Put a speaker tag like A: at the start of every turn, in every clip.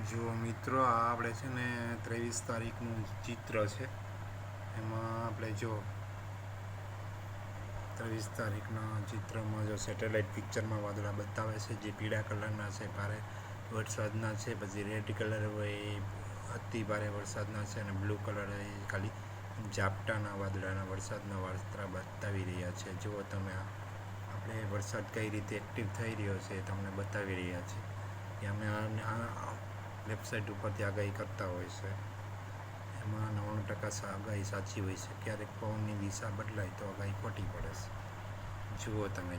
A: જુઓ મિત્રો, આ આપણે છે ને 23 તારીખનું ચિત્ર છે. એમાં આપણે જો 23 તારીખના ચિત્રમાં જો સેટેલાઇટ પિક્ચરમાં વાદળા બતાવે છે, જે પીળા કલરના છે, ભારે વરસાદના છે. પછી રેડ કલર હોય એ અતિ ભારે વરસાદના છે, અને બ્લુ કલર એ ખાલી ઝાપટાના વાદળાના વરસાદના વાદળા બતાવી રહ્યા છે. જુઓ તમે, આપણે વરસાદ કઈ રીતે એક્ટિવ થઈ રહ્યો છે એ તમને બતાવી રહ્યા છે. કે અમે આ વેબસાઇટ ઉપરથી આગાહી કરતા હોય છે. એમાં 99% આગાહી સાચી હોય છે. ક્યારેક પવનની દિશા બદલાય તો આગાહી ખોટી પડે છે. જુઓ તમે,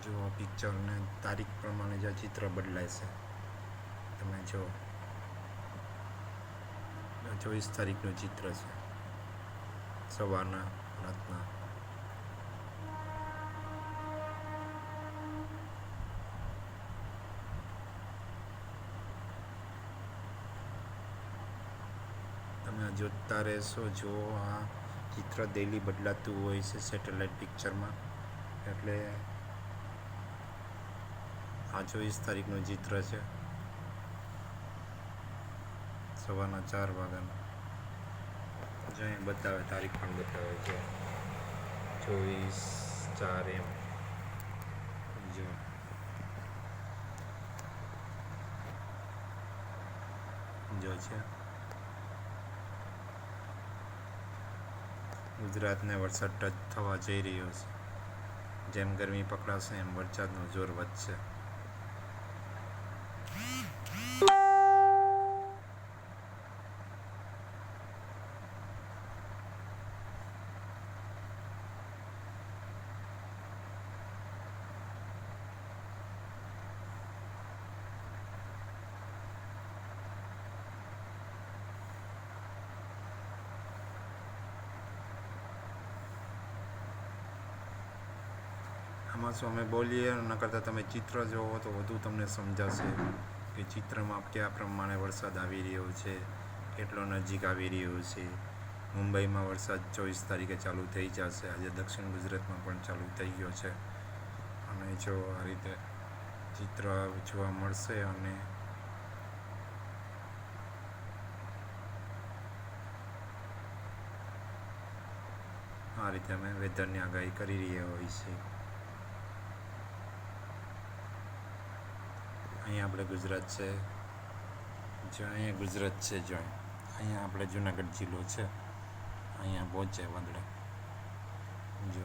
A: જુઓ પિક્ચરને તારીખ પ્રમાણે જે ચિત્ર બદલાય છે. તમે જુઓ, 24 તારીખનું ચિત્ર છે, સવારના રાતના. તમે જોતા રહેશો. જો આ ચિત્ર ડેલી બદલાતું હોય છે સેટેલાઇટ પિક્ચરમાં. એટલે આ 24 તારીખનું ચિત્ર છે, સવારના 4 વાગ્યાનું. જો અહીં બતાવે, તારીખ પણ બતાવે છે, 24/4 એમ. જો છે, ગુજરાતને વરસાદ ટચ થવા જઈ રહ્યો છે. જેમ ગરમી પકડાશે એમ વરસાદનું જોર વધશે. આમાં શું અમે બોલીએ ન કરતાં તમે ચિત્ર જોવો તો વધુ તમને સમજાશે કે ચિત્રમાં કયા પ્રમાણે વરસાદ આવી રહ્યો છે, કેટલો નજીક આવી રહ્યો છે. મુંબઈમાં વરસાદ 24 તારીખે ચાલુ થઈ જશે. આજે દક્ષિણ ગુજરાતમાં પણ ચાલુ થઈ ગયો છે. અને જો આ રીતે ચિત્ર જોવા મળશે. અને આ રીતે અમે વેધરની આગાહી કરી રહ્યા હોય છે. અહીંયા આપણે ગુજરાત છે, જો અહીંયા ગુજરાત છે, જો અહીંયા આપણે જુનાગઢ જિલ્લો છે. અહીંયા પહોંચે વાદળા. જો